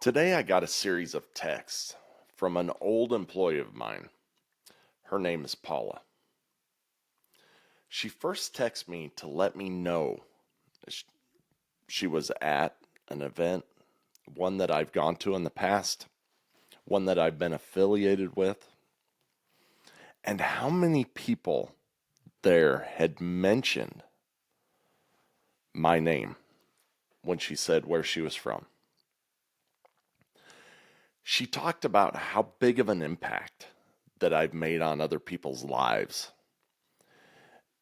Today I got a series of texts from an old employee of mine. Her name is Paula. She first texted me to let me know she was at an event, one that I've gone to in the past, one that I've been affiliated with, and how many people there had mentioned my name when she said where she was from. She talked about how big of an impact that I've made on other people's lives.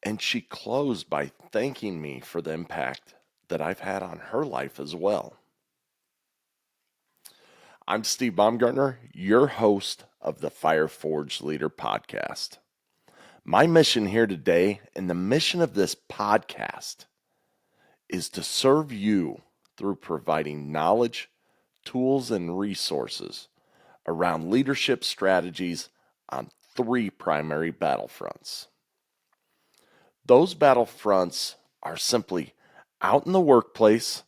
And she closed by thanking me for the impact that I've had on her life as well. I'm Steve Baumgartner, your host of the Fire Forged Leader podcast. My mission here today, and the mission of this podcast, is to serve you through providing knowledge, tools, and resources around leadership strategies on three primary battlefronts. Those battlefronts are simply out in the workplace,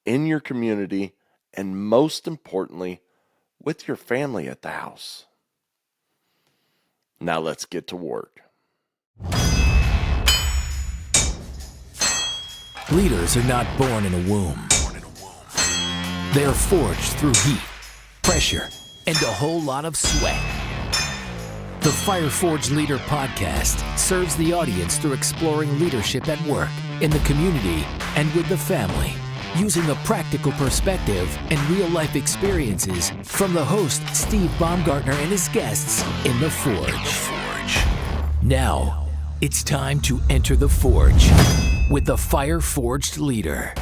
in your community, and most importantly, with your family at the house. Now let's get to work. Leaders are not born in a womb. They are forged through heat, pressure, and a whole lot of sweat. The Fire Forged Leader podcast serves the audience through exploring leadership at work, in the community, and with the family, using a practical perspective and real-life experiences from the host, Steve Baumgartner, and his guests in the Forge. Now, it's time to enter the Forge with the Fire Forged Leader.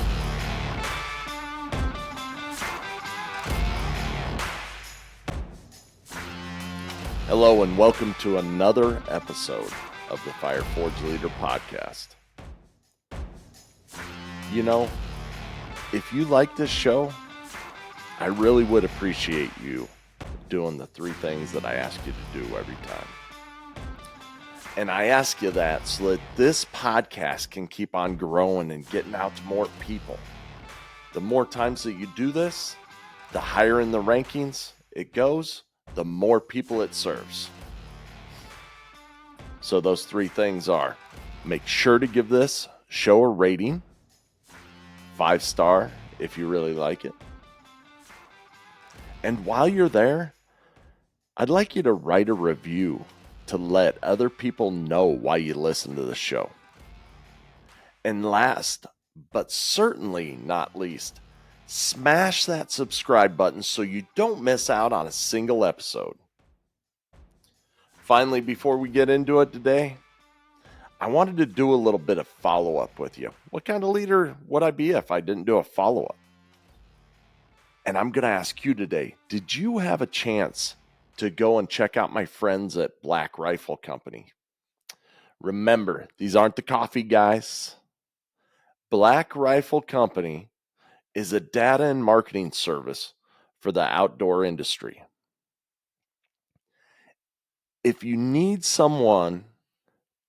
Hello and welcome to another episode of the Fire Forged Leader podcast. You know, if you like this show, I really would appreciate you doing the three things that I ask you to do every time. And I ask you that so that this podcast can keep on growing and getting out to more people. The more times that you do this, the higher in the rankings it goes, the more people it serves. So those three things are: make sure to give this show a rating, 5-star if you really like it. And while you're there, I'd like you to write a review to let other people know why you listen to the show. And last, but certainly not least, smash that subscribe button so you don't miss out on a single episode. Finally, before we get into it today, I wanted to do a little bit of follow-up with you. What kind of leader would I be if I didn't do a follow-up? And I'm going to ask you today, did you have a chance to go and check out my friends at Black Rifle Company? Remember, these aren't the coffee guys. Black Rifle Company is a data and marketing service for the outdoor industry. If you need someone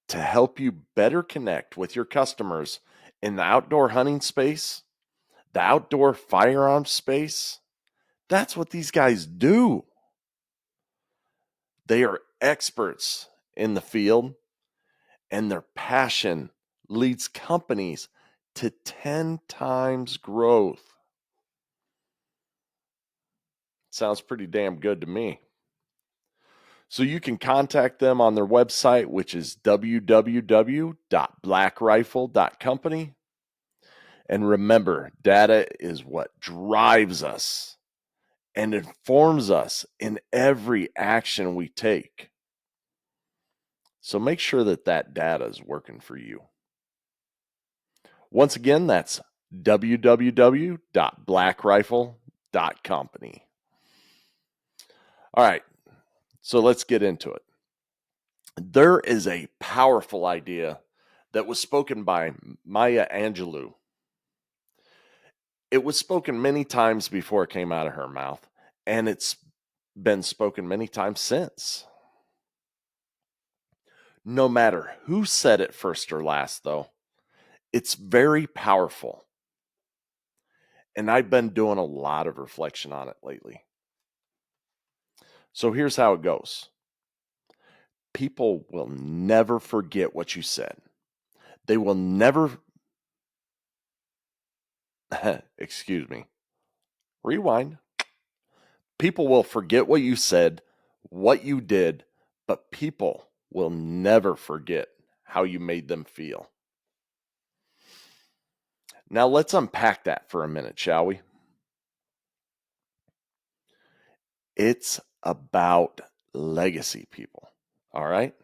to help you better connect with your customers in the outdoor hunting space, the outdoor firearm space, that's what these guys do. They are experts in the field, and their passion leads companies to 10 times growth. Sounds pretty damn good to me. So you can contact them on their website, which is www.blackrifle.company. And remember, data is what drives us and informs us in every action we take. So make sure that that data is working for you. Once again, that's www.blackrifle.company. All right, so let's get into it. There is a powerful idea that was spoken by Maya Angelou. It was spoken many times before it came out of her mouth, and it's been spoken many times since. No matter who said it first or last, though, it's very powerful. And I've been doing a lot of reflection on it lately. So here's how it goes. People will never forget what you said. They will never, excuse me, rewind. People will forget what you said, what you did, but people will never forget how you made them feel. Now let's unpack that for a minute, shall we? It's about legacy, people. All right?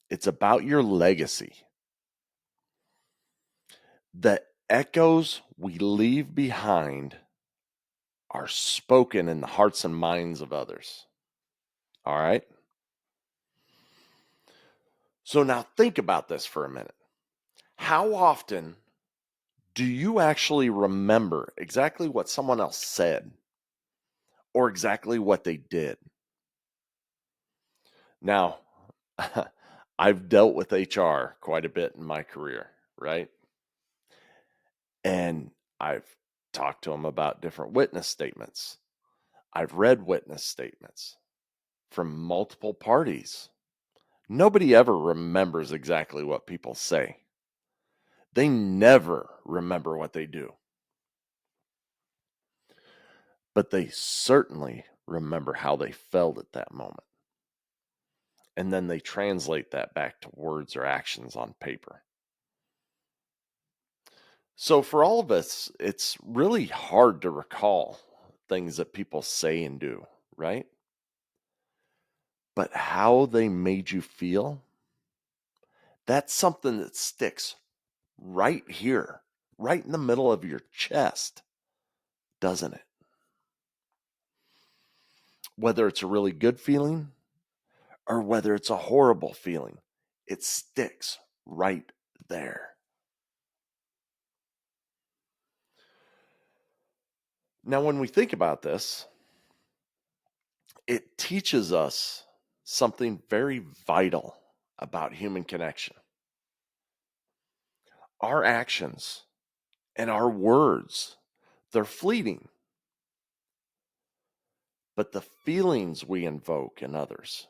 It's about your legacy. The echoes we leave behind are spoken in the hearts and minds of others. All right? So now think about this for a minute. How often do you actually remember exactly what someone else said or exactly what they did? Now, I've dealt with HR quite a bit in my career, right? And I've talked to them about different witness statements. I've read witness statements from multiple parties. Nobody ever remembers exactly what people say. They never remember what they do. But they certainly remember how they felt at that moment. And then they translate that back to words or actions on paper. So for all of us, it's really hard to recall things that people say and do, right? But how they made you feel, that's something that sticks right here, right in the middle of your chest, doesn't it? Whether it's a really good feeling or whether it's a horrible feeling, it sticks right there. Now, when we think about this, it teaches us something very vital about human connection. Our actions and our words, they're fleeting, but the feelings we invoke in others,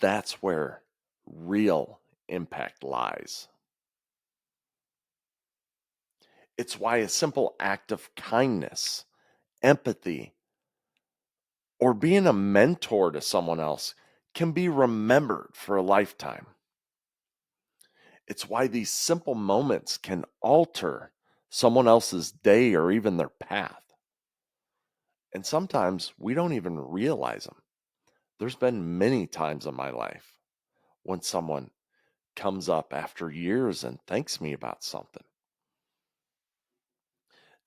that's where real impact lies. It's why a simple act of kindness, empathy, or being a mentor to someone else can be remembered for a lifetime. It's why these simple moments can alter someone else's day or even their path. And sometimes we don't even realize them. There's been many times in my life when someone comes up after years and thanks me about something.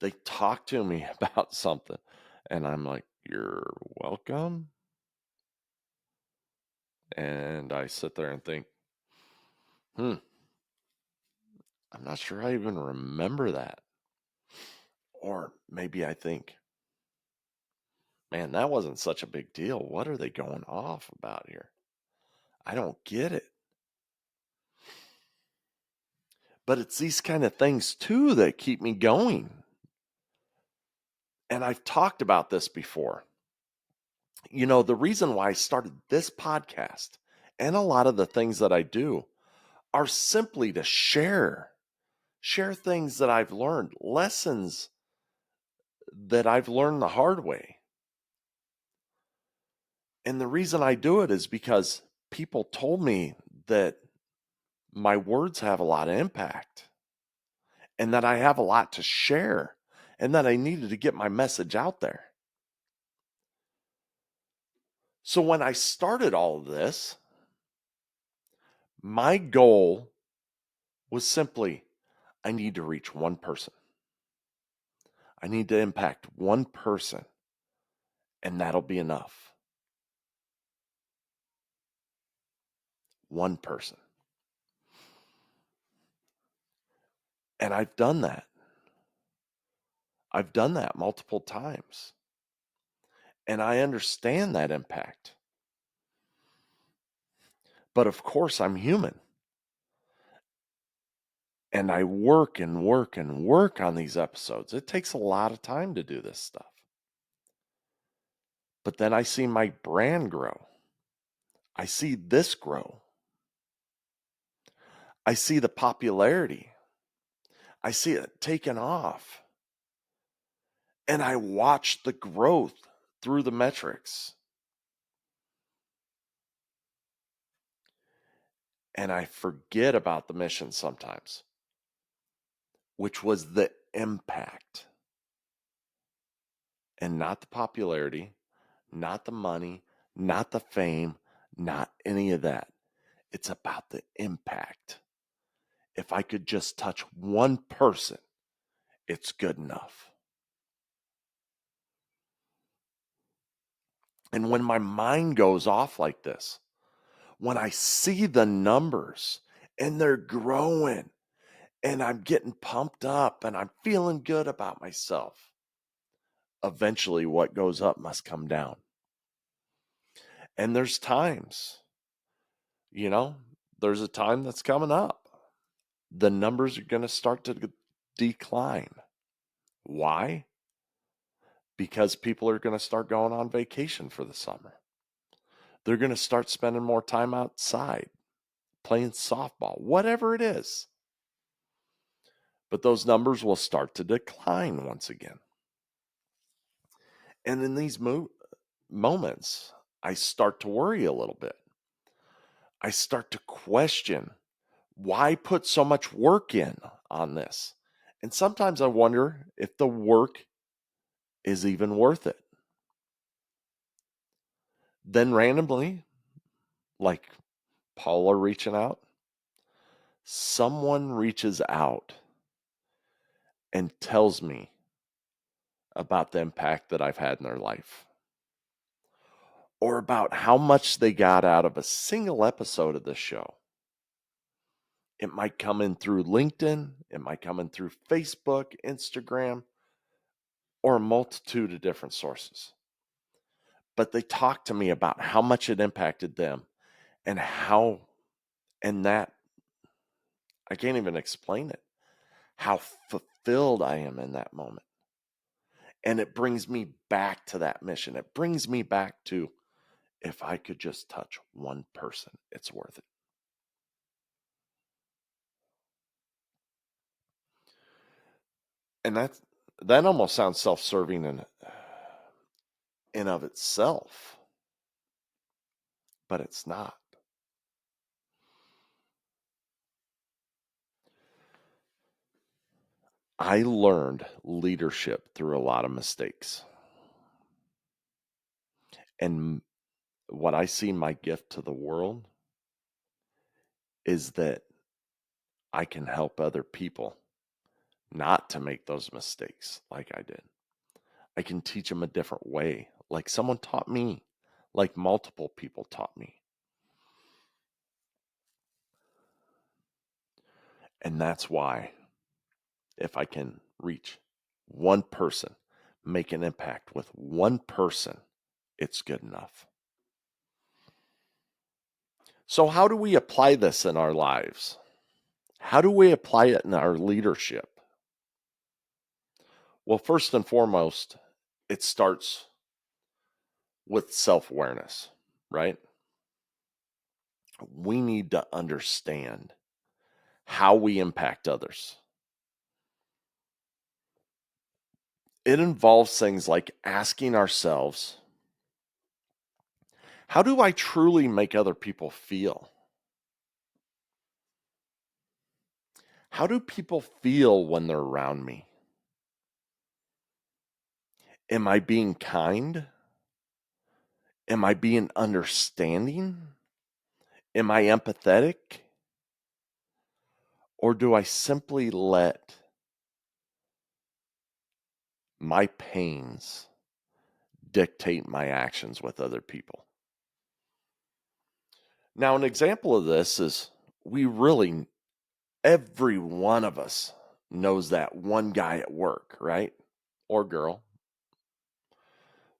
They talk to me about something, and I'm like, "You're welcome." And I sit there and think, I'm not sure I even remember that. Or maybe I think, man, that wasn't such a big deal. What are they going off about here? I don't get it. But it's these kind of things too that keep me going. And I've talked about this before. You know, the reason why I started this podcast and a lot of the things that I do are simply to share things that I've learned, lessons that I've learned the hard way. And the reason I do it is because people told me that my words have a lot of impact and that I have a lot to share and that I needed to get my message out there. So when I started all of this, my goal was simply I need to reach one person. I need to impact one person, and that'll be enough. One person. And I've done that. I've done that multiple times. And I understand that impact. But of course, I'm human. And I work and work and work on these episodes. It takes a lot of time to do this stuff. But then I see my brand grow. I see this grow. I see the popularity. I see it taking off. And I watch the growth through the metrics. And I forget about the mission sometimes, which was the impact and not the popularity, not the money, not the fame, not any of that. It's about the impact. If I could just touch one person, it's good enough. And when my mind goes off like this, when I see the numbers and they're growing and I'm getting pumped up and I'm feeling good about myself, eventually what goes up must come down. And there's times, there's a time that's coming up. The numbers are going to start to decline. Why? Because people are going to start going on vacation for the summer. They're going to start spending more time outside, playing softball, whatever it is. But those numbers will start to decline once again. And in these moments, I start to worry a little bit. I start to question, why put so much work in on this? And sometimes I wonder if the work is even worth it. Then randomly, like Paula reaching out, someone reaches out and tells me about the impact that I've had in their life, or about how much they got out of a single episode of this show. It might come in through LinkedIn, it might come in through Facebook, Instagram, or a multitude of different sources. But they talk to me about how much it impacted them and that I can't even explain it, how fulfilled I am in that moment. And it brings me back to that mission. It brings me back to, if I could just touch one person, it's worth it. And that almost sounds self-serving in of itself, but it's not. I learned leadership through a lot of mistakes. And what I see my gift to the world is that I can help other people not to make those mistakes like I did. I can teach them a different way, like someone taught me, like multiple people taught me. And that's why, if I can reach one person, make an impact with one person, it's good enough. So, how do we apply this in our lives? How do we apply it in our leadership? Well, first and foremost, it starts with self-awareness, right? We need to understand how we impact others. It involves things like asking ourselves, how do I truly make other people feel? How do people feel when they're around me? Am I being kind? Am I being understanding? Am I empathetic? Or do I simply let my pains dictate my actions with other people? Now, an example of this is every one of us knows that one guy at work, right? Or girl.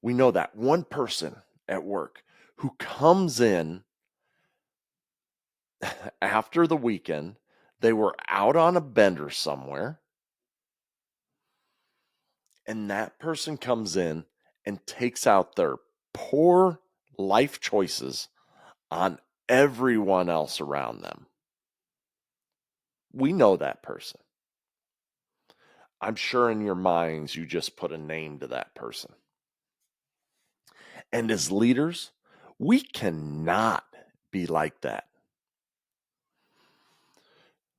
We know that one person at work who comes in after the weekend. They were out on a bender somewhere, and that person comes in and takes out their poor life choices on everyone else around them. We know that person. I'm sure in your minds you just put a name to that person. And as leaders, we cannot be like that.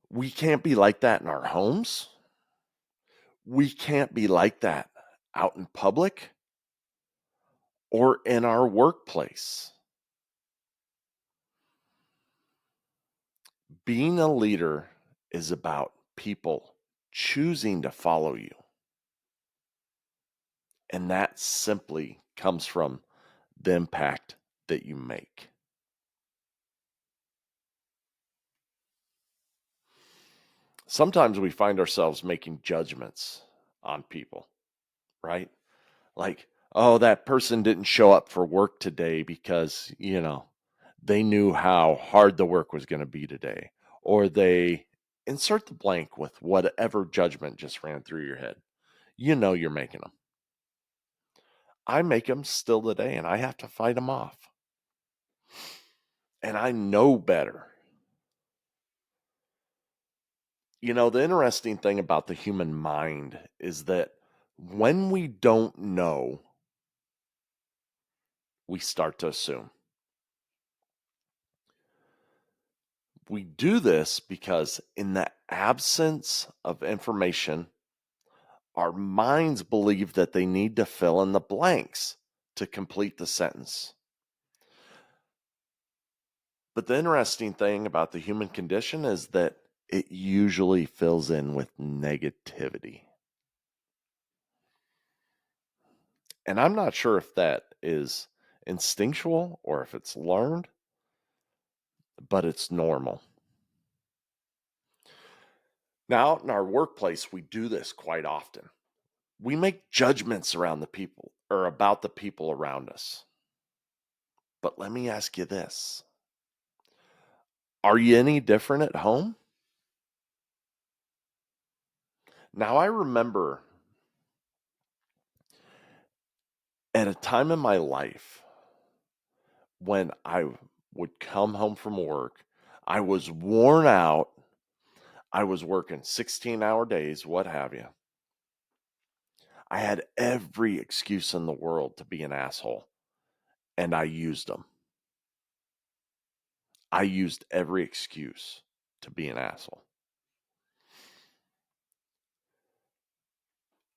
We can't be like that in our homes. We can't be like that out in public or in our workplace. Being a leader is about people choosing to follow you. And that simply comes from the impact that you make. Sometimes we find ourselves making judgments on people, right? Like, oh, that person didn't show up for work today because, they knew how hard the work was going to be today. Or they insert the blank with whatever judgment just ran through your head. You know you're making them. I make them still today, and I have to fight them off. And I know better. The interesting thing about the human mind is that when we don't know, we start to assume. We do this because in the absence of information, our minds believe that they need to fill in the blanks to complete the sentence. But the interesting thing about the human condition is that it usually fills in with negativity. And I'm not sure if that is instinctual or if it's learned, but it's normal. Now, out in our workplace, we do this quite often. We make judgments around the people or about the people around us. But let me ask you this. Are you any different at home? Now, I remember at a time in my life when I would come home from work, I was worn out. I was working 16-hour days, what have you. I had every excuse in the world to be an asshole, and I used them. I used every excuse to be an asshole.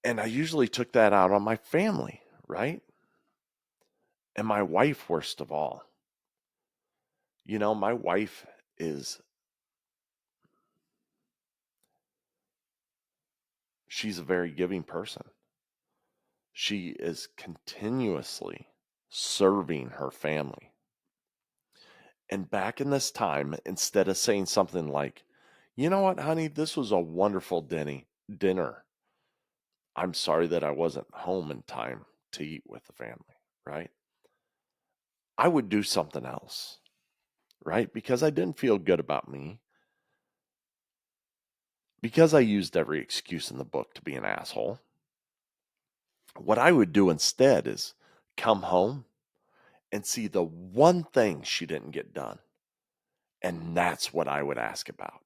And I usually took that out on my family, right? And my wife, worst of all. My wife she's a very giving person. She is continuously serving her family. And back in this time, instead of saying something like, you know what, honey, this was a wonderful dinner. I'm sorry that I wasn't home in time to eat with the family, right? I would do something else, right? Because I didn't feel good about me. Because I used every excuse in the book to be an asshole. What I would do instead is come home and see the one thing she didn't get done. And that's what I would ask about.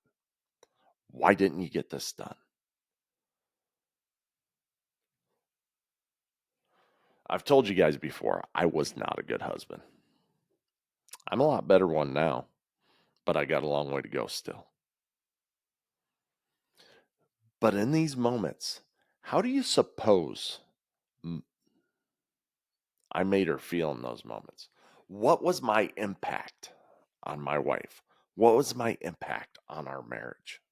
Why didn't you get this done? I've told you guys before, I was not a good husband. I'm a lot better one now, but I got a long way to go still. But in these moments, how do you suppose I made her feel in those moments? What was my impact on my wife? What was my impact on our marriage?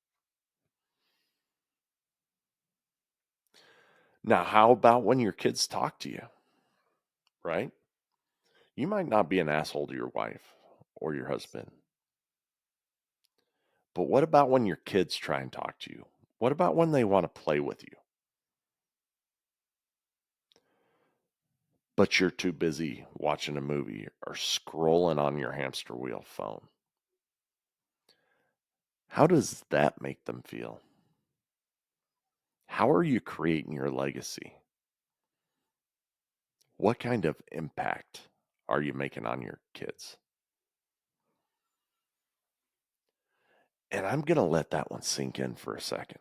Now, how about when your kids talk to you, right? You might not be an asshole to your wife or your husband. But what about when your kids try and talk to you? What about when they want to play with you? But you're too busy watching a movie or scrolling on your hamster wheel phone. How does that make them feel? How are you creating your legacy? What kind of impact are you making on your kids? And I'm going to let that one sink in for a second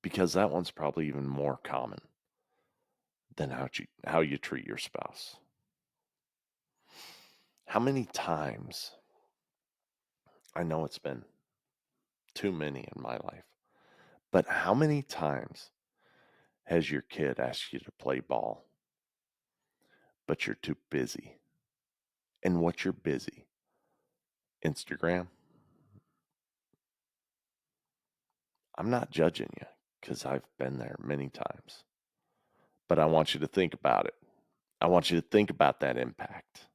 because that one's probably even more common than how you treat your spouse. How many times, I know it's been too many in my life, but how many times has your kid asked you to play ball, but you're too busy? And what you're busy? Instagram? I'm not judging you because I've been there many times, but I want you to think about it. I want you to think about that impact.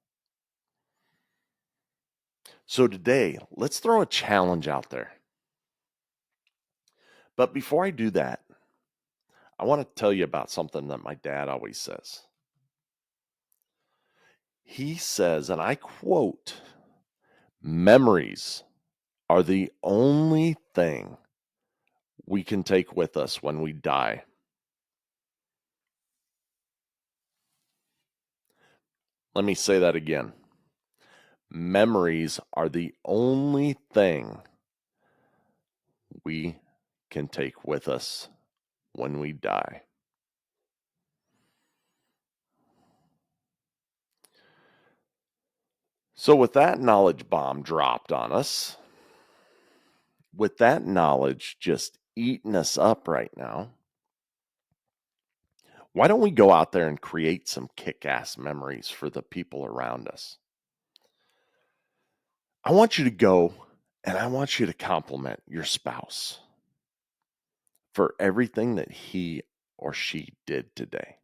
So today, let's throw a challenge out there. But before I do that, I want to tell you about something that my dad always says. He says, and I quote, memories are the only thing we can take with us when we die. Let me say that again. Memories are the only thing we can take with us when we die. So, with that knowledge bomb dropped on us, with that knowledge just eating us up right now, why don't we go out there and create some kick ass memories for the people around us? I want you to go and I want you to compliment your spouse for everything that he or she did today.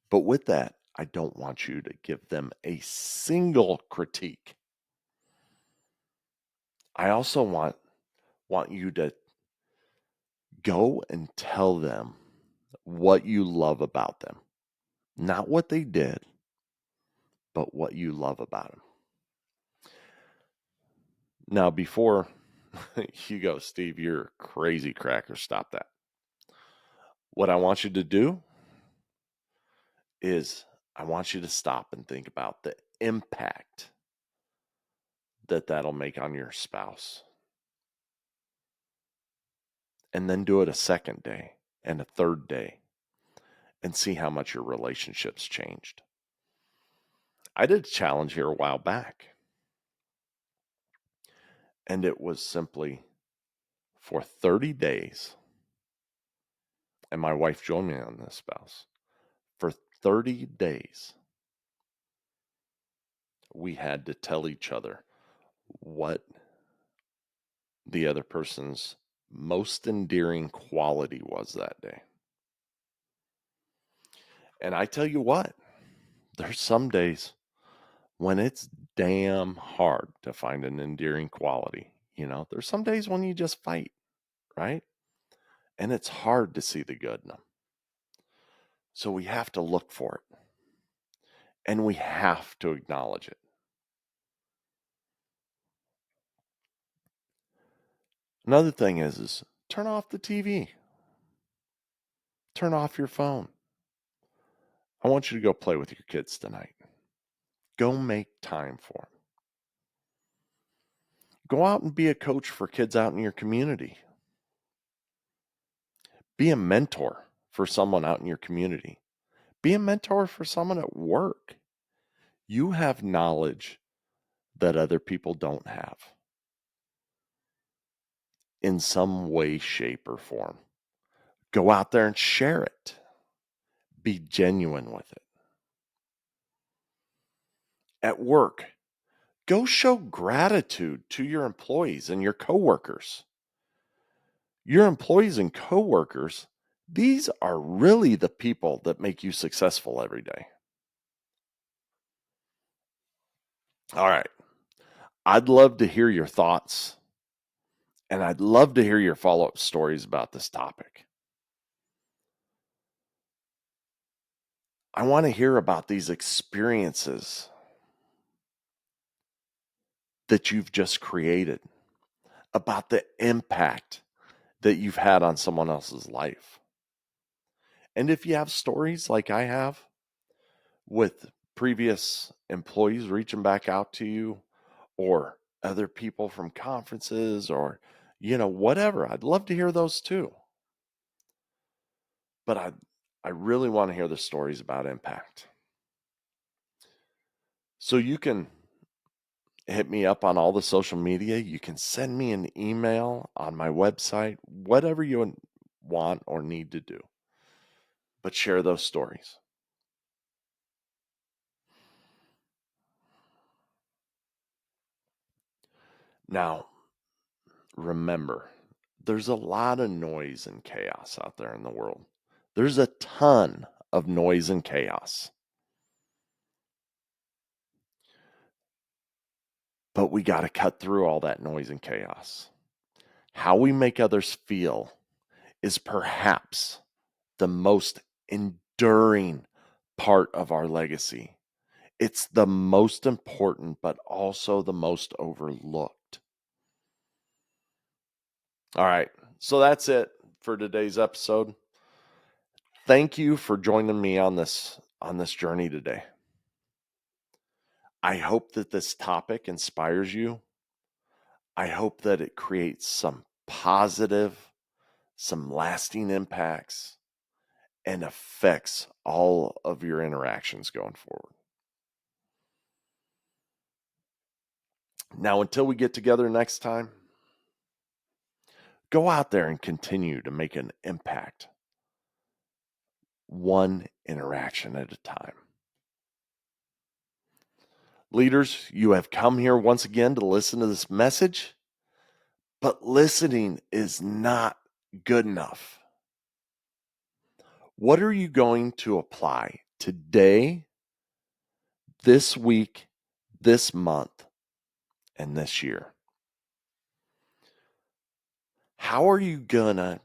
But with that, I don't want you to give them a single critique. I also want you to go and tell them what you love about them. Not what they did, but what you love about them. Now, before you go, Steve, you're a crazy cracker, stop that. What I want you to do is I want you to stop and think about the impact that that'll make on your spouse. And then do it a second day and a third day and see how much your relationship's changed. I did a challenge here a while back, and it was simply for 30 days, and my wife joined me on this, spouse. For 30 days, we had to tell each other what the other person's most endearing quality was that day. And I tell you what, there's some days when it's damn hard to find an endearing quality. You know, there's some days when you just fight, right? And it's hard to see the good in them. So we have to look for it and we have to acknowledge it. Another thing is turn off the TV, turn off your phone. I want you to go play with your kids tonight. Go make time for them. Go out and be a coach for kids out in your community. Be a mentor for someone out in your community. Be a mentor for someone at work. You have knowledge that other people don't have in some way, shape, or form. Go out there and share it. Be genuine with it. At work, go show gratitude to your employees and your coworkers. Your employees and coworkers, these are really the people that make you successful every day. All right. I'd love to hear your thoughts, and I'd love to hear your follow-up stories about this topic. I want to hear about these experiences that you've just created, about the impact that you've had on someone else's life. And if you have stories like I have with previous employees reaching back out to you, or other people from conferences, or, whatever, I'd love to hear those too. But I really want to hear the stories about impact. So you can hit me up on all the social media. You can send me an email on my website, whatever you want or need to do. But share those stories. Now, remember, there's a lot of noise and chaos out there in the world. There's a ton of noise and chaos. But we got to cut through all that noise and chaos. How we make others feel is perhaps the most enduring part of our legacy. It's the most important, but also the most overlooked. All right, so that's it for today's episode. Thank you for joining me on this journey today. I hope that this topic inspires you. I hope that it creates some positive, some lasting impacts, and affects all of your interactions going forward. Now, until we get together next time, go out there and continue to make an impact, one interaction at a time. Leaders, you have come here once again to listen to this message, but listening is not good enough. What are you going to apply today, this week, this month, and this year? How are you going to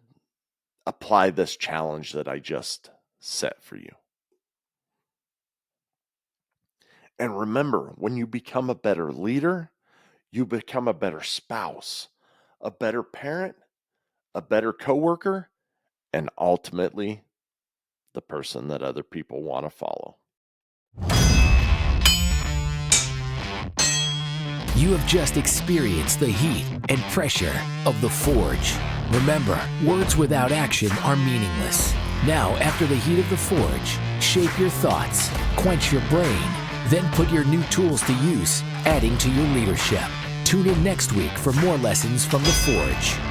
apply this challenge that I just set for you? And remember, when you become a better leader, you become a better spouse, a better parent, a better coworker, and ultimately the person that other people want to follow. You have just experienced the heat and pressure of the forge. Remember, words without action are meaningless. Now, after the heat of the forge, shape your thoughts, quench your brain, then put your new tools to use, adding to your leadership. Tune in next week for more lessons from the forge.